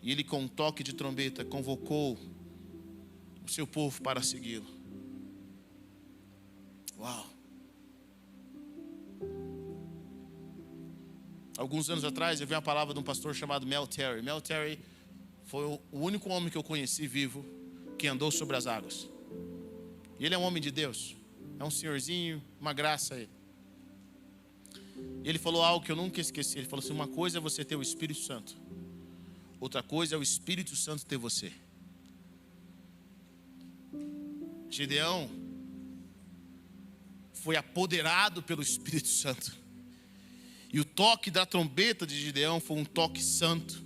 E ele, com um toque de trombeta, convocou o seu povo para segui-lo. Uau! Alguns anos atrás eu vi uma palavra de um pastor chamado Mel Terry. Mel Terry foi o único homem que eu conheci vivo que andou sobre as águas. E ele é um homem de Deus. É um senhorzinho, uma graça a ele. E ele falou algo que eu nunca esqueci. Ele falou assim: uma coisa é você ter o Espírito Santo, outra coisa é o Espírito Santo ter você. Gideão foi apoderado pelo Espírito Santo. E o toque da trombeta de Gideão foi um toque santo.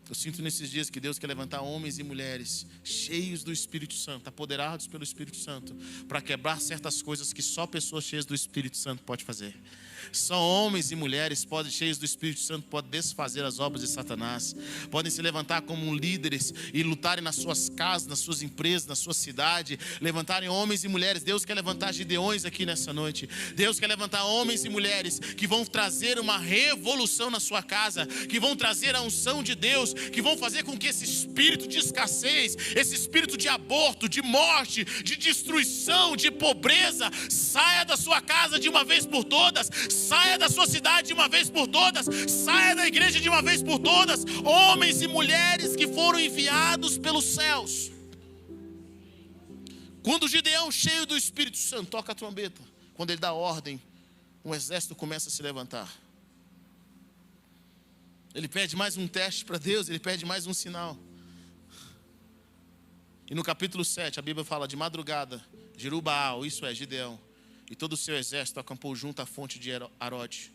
Eu sinto nesses dias que Deus quer levantar homens e mulheres cheios do Espírito Santo, apoderados pelo Espírito Santo, para quebrar certas coisas que só pessoas cheias do Espírito Santo podem fazer. Só homens e mulheres cheios do Espírito Santo podem desfazer as obras de Satanás. Podem se levantar como líderes e lutarem nas suas casas, nas suas empresas, na sua cidade. Levantarem homens e mulheres. Deus quer levantar Gideões aqui nessa noite. Deus quer levantar homens e mulheres que vão trazer uma revolução na sua casa, que vão trazer a unção de Deus, que vão fazer com que esse espírito de escassez, esse espírito de aborto, de morte, de destruição, de pobreza, saia da sua casa de uma vez por todas. Saia da sua cidade de uma vez por todas. Saia da igreja de uma vez por todas. Homens e mulheres que foram enviados pelos céus. Quando Gideão, cheio do Espírito Santo, toca a trombeta, quando ele dá ordem, um exército começa a se levantar. Ele pede mais um teste para Deus. Ele pede mais um sinal. E no capítulo 7 a Bíblia fala: de madrugada Jerubaal, isso é Gideão, e todo o seu exército acampou junto à fonte de Arode.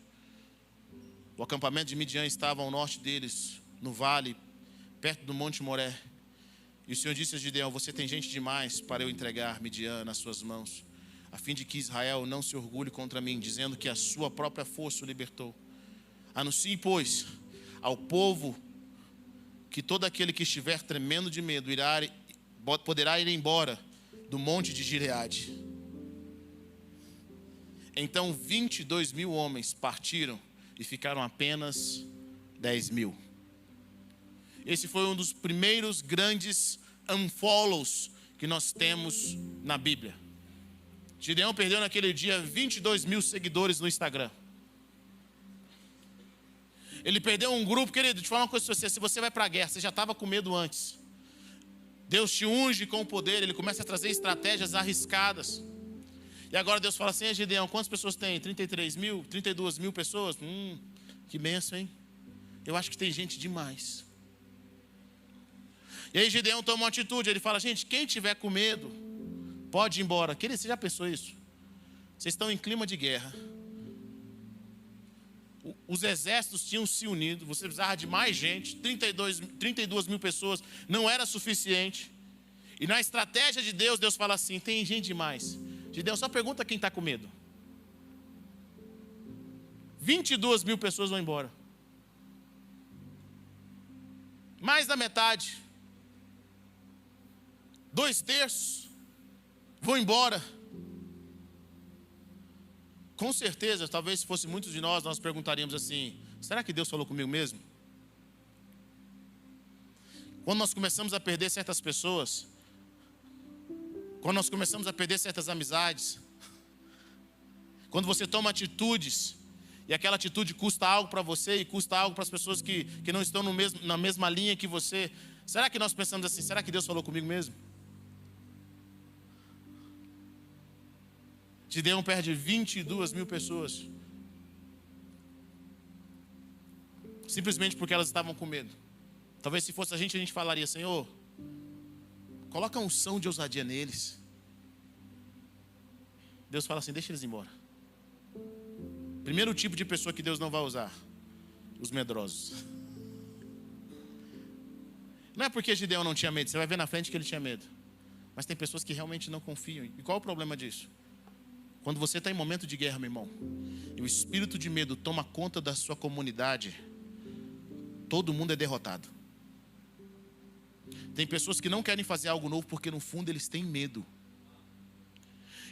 O acampamento de Midian estava ao norte deles, no vale, perto do monte Moré. E o Senhor disse a Gideão: você tem gente demais para eu entregar Midian nas suas mãos, a fim de que Israel não se orgulhe contra mim, dizendo que a sua própria força o libertou. Anuncie, pois, ao povo que todo aquele que estiver tremendo de medo poderá ir embora do monte de Gileade. Então 22 mil homens partiram e ficaram apenas 10 mil. Esse foi um dos primeiros grandes unfollows que nós temos na Bíblia. Gideão perdeu naquele dia 22 mil seguidores no Instagram. Ele perdeu um grupo. Querido, te falar uma coisa para você: se você vai para a guerra, você já estava com medo antes. Deus te unge com o poder, Ele começa a trazer estratégias arriscadas. E agora Deus fala assim: Gideão, quantas pessoas tem? 33 mil? 32 mil pessoas? Que bênção, hein? Eu acho que tem gente demais. E aí Gideão toma uma atitude. Ele fala: gente, quem tiver com medo pode ir embora. Querido, você já pensou isso? Vocês estão em clima de guerra. Os exércitos tinham se unido. Você precisava de mais gente. 32 mil pessoas não era suficiente. E na estratégia de Deus, Deus fala assim: tem gente demais. Gideão, só pergunta quem está com medo. 22 mil pessoas vão embora. Mais da metade, 2/3 vão embora. Com certeza, talvez se fosse muitos de nós perguntaríamos assim: será que Deus falou comigo mesmo? Quando nós começamos a perder certas pessoas, quando nós começamos a perder certas amizades, Quando você toma atitudes, e aquela atitude custa algo para você e custa algo para as pessoas que não estão na mesma linha que você. Será que nós pensamos assim, será que Deus falou comigo mesmo? Gideão perde 22 mil pessoas. Simplesmente porque elas estavam com medo. Talvez se fosse a gente falaria, Senhor, coloca a unção de ousadia neles. Deus fala assim, deixa eles embora. Primeiro tipo de pessoa que Deus não vai usar, os medrosos. Não é porque Gideão não tinha medo, você vai ver na frente que ele tinha medo. Mas tem pessoas que realmente não confiam. E qual é o problema disso? Quando você está em momento de guerra, meu irmão, e o espírito de medo toma conta da sua comunidade, todo mundo é derrotado. Tem pessoas que não querem fazer algo novo porque no fundo eles têm medo.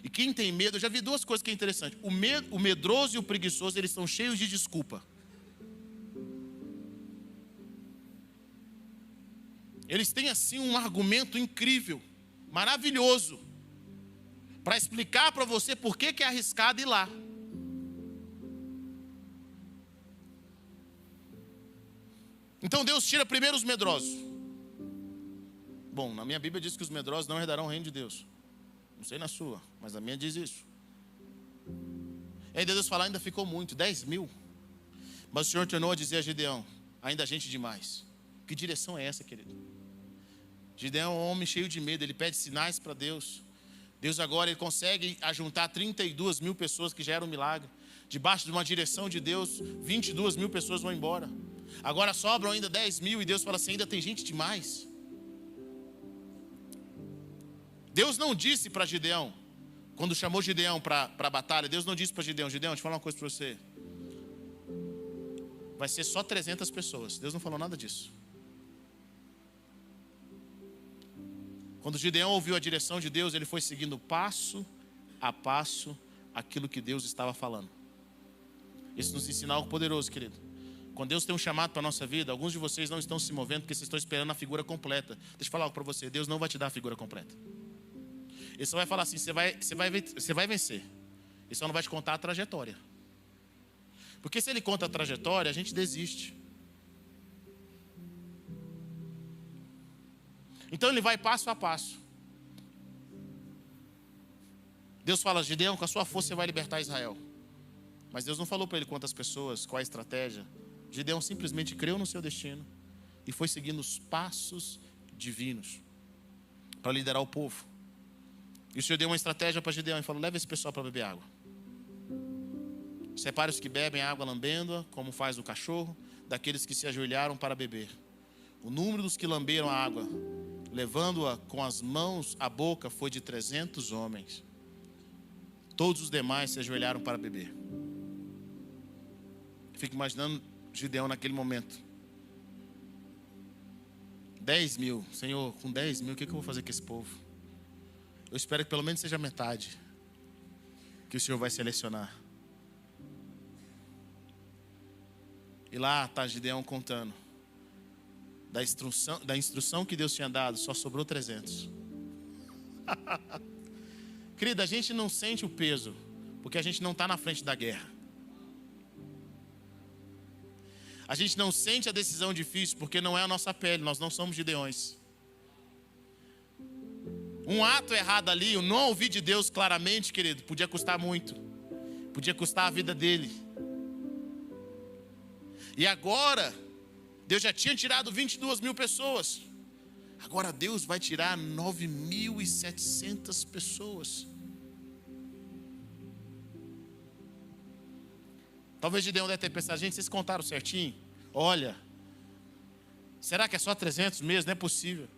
E quem tem medo, eu já vi duas coisas que é interessante. O medroso e o preguiçoso, eles são cheios de desculpa. Eles têm assim um argumento incrível, maravilhoso, para explicar para você por que é arriscado ir lá. Então Deus tira primeiro os medrosos. Bom, na minha Bíblia diz que os medrosos não herdarão o reino de Deus. Não sei na sua, mas a minha diz isso. E aí Deus fala, ainda ficou muito, 10 mil. Mas o Senhor tornou a dizer a Gideão, ainda gente demais. Que direção é essa, querido? Gideão é um homem cheio de medo, ele pede sinais para Deus. Deus agora ele consegue ajuntar 32 mil pessoas, que já era um milagre. Debaixo de uma direção de Deus, 22 mil pessoas vão embora. Agora sobram ainda 10 mil e Deus fala assim, ainda tem gente demais. Deus não disse para Gideão, quando chamou Gideão para a batalha, Deus não disse para Gideão, Gideão, deixa eu falar uma coisa para você. Vai ser só 300 pessoas. Deus não falou nada disso. Quando Gideão ouviu a direção de Deus, ele foi seguindo passo a passo aquilo que Deus estava falando. Isso nos ensina algo poderoso, querido. Quando Deus tem um chamado para a nossa vida, alguns de vocês não estão se movendo porque vocês estão esperando a figura completa. Deixa eu falar algo para você, Deus não vai te dar a figura completa. Ele só vai falar assim, você vai vencer. Ele só não vai te contar a trajetória. Porque se ele conta a trajetória, a gente desiste. Então ele vai passo a passo. Deus fala, Gideão, com a sua força você vai libertar Israel. Mas Deus não falou para ele quantas pessoas, qual a estratégia. Gideão simplesmente creu no seu destino e foi seguindo os passos divinos para liderar o povo. E o Senhor deu uma estratégia para Gideão e falou, leva esse pessoal para beber água. Separe os que bebem água lambendo-a, como faz o cachorro, daqueles que se ajoelharam para beber. O número dos que lamberam a água, levando-a com as mãos à boca, foi de 300 homens. Todos os demais se ajoelharam para beber. Fico imaginando Gideão naquele momento. 10 mil, Senhor, com 10 mil, o que eu vou fazer com esse povo? Eu espero que pelo menos seja metade que o Senhor vai selecionar. E lá está Gideão contando da instrução que Deus tinha dado, só sobrou 300. Querida, a gente não sente o peso porque a gente não está na frente da guerra. A gente não sente a decisão difícil porque não é a nossa pele, nós não somos Gideões. Um ato errado ali, o não ouvir de Deus claramente, querido, podia custar muito. Podia custar a vida dele. E agora, Deus já tinha tirado 22 mil pessoas. Agora Deus vai tirar 9.700 pessoas. Talvez Gideão deve ter pensado, gente, vocês contaram certinho? Olha, será que é só 300 mesmo? Não é possível.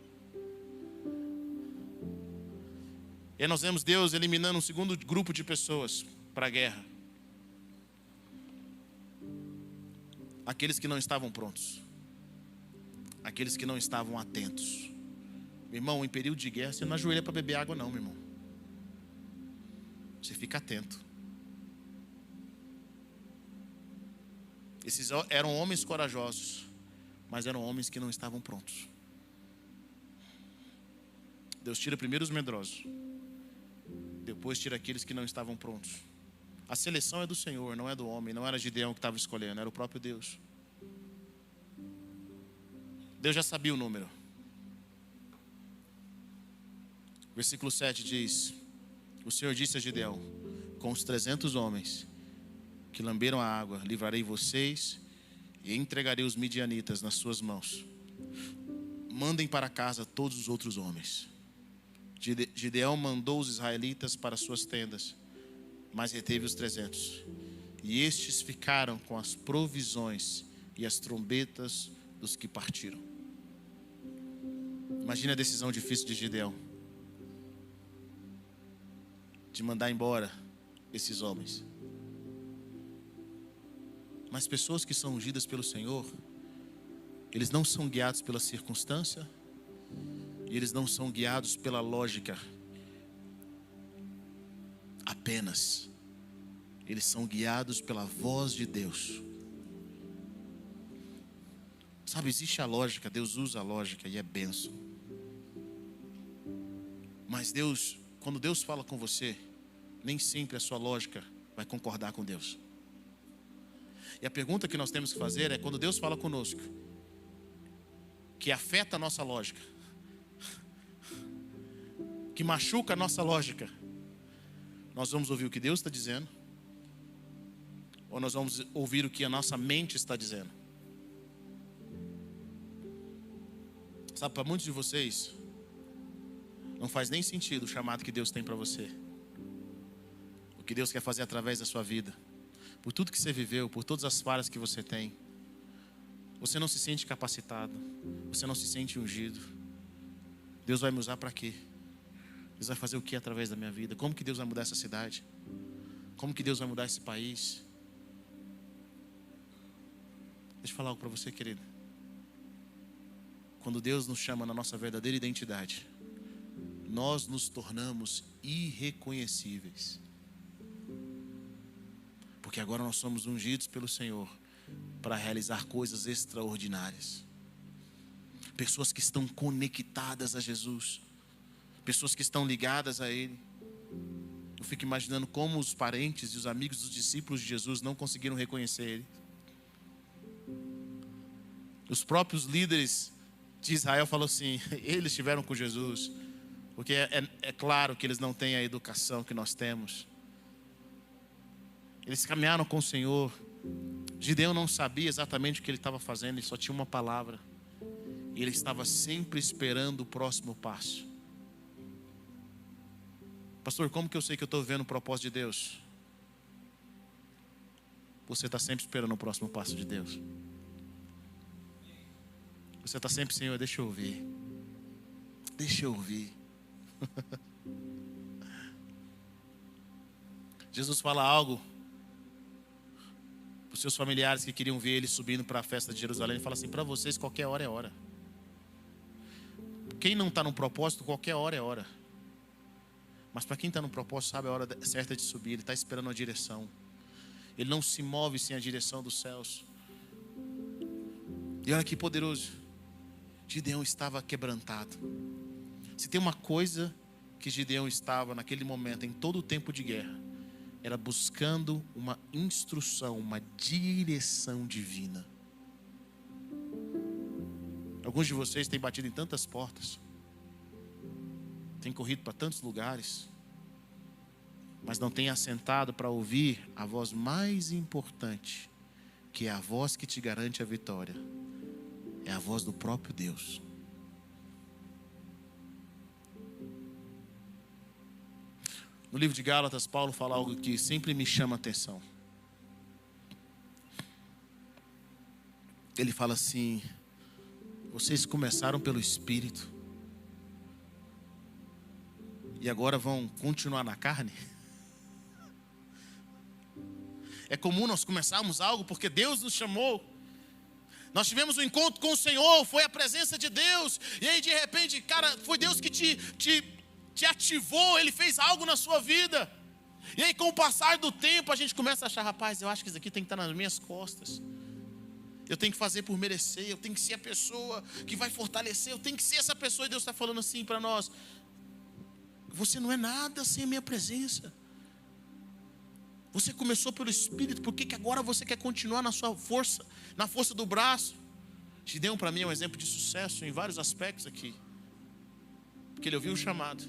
E aí nós vemos Deus eliminando um segundo grupo de pessoas para a guerra. Aqueles que não estavam prontos. Aqueles que não estavam atentos. Meu irmão, em período de guerra, você não ajoelha para beber água não, meu irmão. Você fica atento. Esses eram homens corajosos, mas eram homens que não estavam prontos. Deus tira primeiro os medrosos, depois tira aqueles que não estavam prontos. A seleção é do Senhor, não é do homem. Não era Gideão que estava escolhendo, era o próprio Deus. Deus já sabia o número. Versículo 7 diz: o Senhor disse a Gideão: com os 300 homens que lamberam a água, livrarei vocês e entregarei os midianitas nas suas mãos. Mandem para casa todos os outros homens. Gideão mandou os israelitas para suas tendas, mas reteve os 300. E estes ficaram com as provisões e as trombetas dos que partiram. Imagine a decisão difícil de Gideão, de mandar embora esses homens. Mas pessoas que são ungidas pelo Senhor, eles não são guiados pela circunstância, e eles não são guiados pela lógica apenas. Eles são guiados pela voz de Deus. Sabe, existe a lógica, Deus usa a lógica e é bênção. Mas Deus, quando Deus fala com você, nem sempre a sua lógica vai concordar com Deus. E a pergunta que nós temos que fazer é: quando Deus fala conosco, que afeta a nossa lógica, que machuca a nossa lógica, nós vamos ouvir o que Deus está dizendo, ou nós vamos ouvir o que a nossa mente está dizendo? Sabe, para muitos de vocês, não faz nem sentido o chamado que Deus tem para você, o que Deus quer fazer através da sua vida. Por tudo que você viveu, por todas as falhas que você tem, você não se sente capacitado, você não se sente ungido. Deus vai me usar para quê? Deus vai fazer o que através da minha vida? Como que Deus vai mudar essa cidade? Como que Deus vai mudar esse país? Deixa eu falar algo para você, querido. Quando Deus nos chama na nossa verdadeira identidade, nós nos tornamos irreconhecíveis. Porque agora nós somos ungidos pelo Senhor para realizar coisas extraordinárias. Pessoas que estão conectadas a Jesus, pessoas que estão ligadas a Ele. Eu fico imaginando como os parentes e os amigos dos discípulos de Jesus não conseguiram reconhecer Ele. Os próprios líderes de Israel falaram assim: eles estiveram com Jesus, porque é claro que eles não têm a educação que nós temos. Eles caminharam com o Senhor. Gideão não sabia exatamente o que ele estava fazendo, ele só tinha uma palavra. E ele estava sempre esperando o próximo passo. Pastor, como que eu sei que eu estou vivendo o propósito de Deus? Você está sempre esperando o próximo passo de Deus. Você está sempre: Senhor, deixa eu ouvir. Deixa eu ouvir. Jesus fala algo para os seus familiares que queriam ver ele subindo para a festa de Jerusalém. Ele fala assim: para vocês qualquer hora é hora. Quem não está no propósito, qualquer hora é hora. Mas para quem está no propósito, sabe a hora certa de subir. Ele está esperando a direção. Ele não se move sem a direção dos céus. E olha que poderoso. Gideão estava quebrantado. Se tem uma coisa que Gideão estava naquele momento, em todo o tempo de guerra, era buscando uma instrução, uma direção divina. Alguns de vocês têm batido em tantas portas, têm corrido para tantos lugares, mas não têm assentado para ouvir a voz mais importante, que é a voz que te garante a vitória. É a voz do próprio Deus. No livro de Gálatas, Paulo fala algo que sempre me chama a atenção. Ele fala assim: vocês começaram pelo Espírito e agora vão continuar na carne? É comum nós começarmos algo porque Deus nos chamou. Nós tivemos um encontro com o Senhor, foi a presença de Deus, e aí de repente, cara, foi Deus que te ativou, Ele fez algo na sua vida. E aí com o passar do tempo a gente começa a achar: rapaz, eu acho que isso aqui tem que estar nas minhas costas. Eu tenho que fazer por merecer, eu tenho que ser a pessoa que vai fortalecer, eu tenho que ser essa pessoa. E Deus está falando assim para nós: você não é nada sem a minha presença. Você começou pelo Espírito, por que agora você quer continuar na sua força, na força do braço? Gideão para mim é um exemplo de sucesso em vários aspectos aqui, porque ele ouviu o chamado,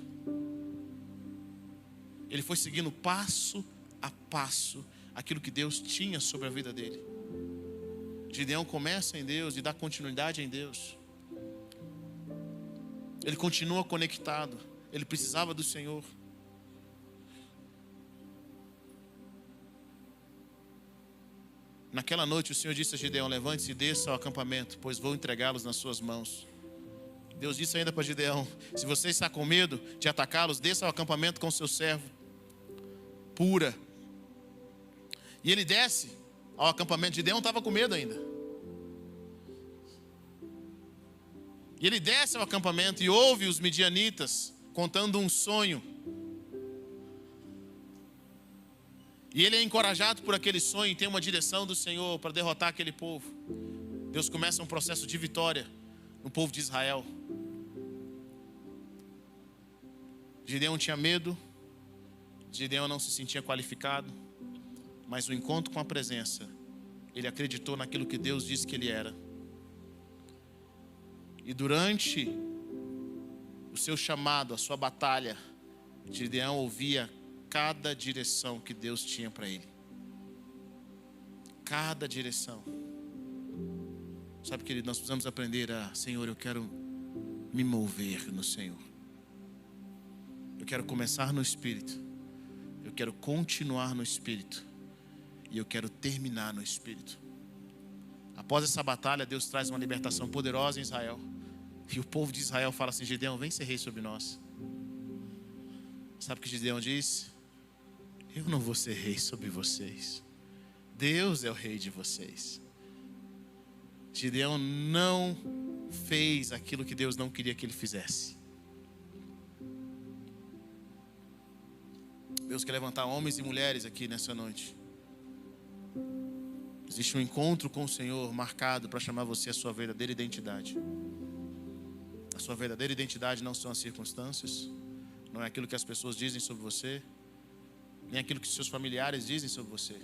ele foi seguindo passo a passo aquilo que Deus tinha sobre a vida dele. Gideão começa em Deus e dá continuidade em Deus. Ele continua conectado, ele precisava do Senhor. Naquela noite o Senhor disse a Gideão: levante-se e desça ao acampamento, pois vou entregá-los nas suas mãos. Deus disse ainda para Gideão: se você está com medo de atacá-los, desça ao acampamento com seu servo, pura. E ele desce ao acampamento. Gideão estava com medo ainda. E ele desce ao acampamento e ouve os midianitas contando um sonho. E ele é encorajado por aquele sonho e tem uma direção do Senhor para derrotar aquele povo. Deus começa um processo de vitória no povo de Israel. Gideão tinha medo, Gideão não se sentia qualificado, mas o encontro com a presença, ele acreditou naquilo que Deus disse que ele era. E durante o seu chamado, a sua batalha, Gideão ouvia cada direção que Deus tinha para ele. Cada direção. Sabe, querido, nós precisamos aprender Senhor, eu quero me mover no Senhor. Eu quero começar no Espírito. Eu quero continuar no Espírito. E eu quero terminar no Espírito. Após essa batalha, Deus traz uma libertação poderosa em Israel. E o povo de Israel fala assim: Gideão, vem ser rei sobre nós. Sabe o que Gideão disse? Eu não vou ser rei sobre vocês. Deus é o rei de vocês. Gideão não fez aquilo que Deus não queria que ele fizesse. Deus quer levantar homens e mulheres aqui nessa noite. Existe um encontro com o Senhor marcado para chamar você à sua verdadeira identidade. A sua verdadeira identidade não são as circunstâncias, não é aquilo que as pessoas dizem sobre você, nem aquilo que seus familiares dizem sobre você.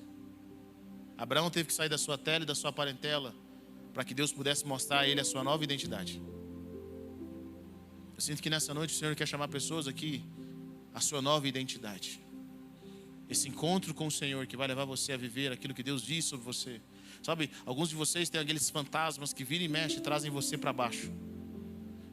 Abraão teve que sair da sua tela e da sua parentela para que Deus pudesse mostrar a ele a sua nova identidade. Eu sinto que nessa noite o Senhor quer chamar pessoas aqui a sua nova identidade. Esse encontro com o Senhor que vai levar você a viver aquilo que Deus diz sobre você. Sabe, alguns de vocês têm aqueles fantasmas que viram e mexem e trazem você para baixo.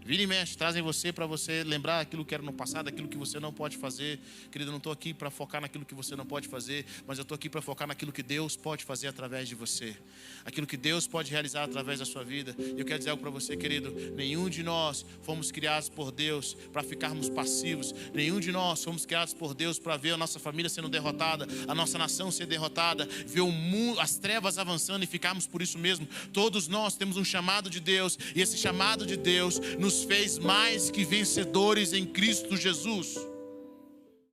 Vira e mexe, trazem você para você lembrar aquilo que era no passado, aquilo que você não pode fazer. Querido, eu não estou aqui para focar naquilo que você não pode fazer, mas eu estou aqui para focar naquilo que Deus pode fazer através de você. Aquilo que Deus pode realizar através da sua vida. E eu quero dizer algo para você, querido: nenhum de nós fomos criados por Deus para ficarmos passivos. Nenhum de nós fomos criados por Deus para ver a nossa família sendo derrotada, a nossa nação ser derrotada, ver o mundo, as trevas avançando e ficarmos por isso mesmo. Todos nós temos um chamado de Deus, e esse chamado de Deus nos fez mais que vencedores em Cristo Jesus.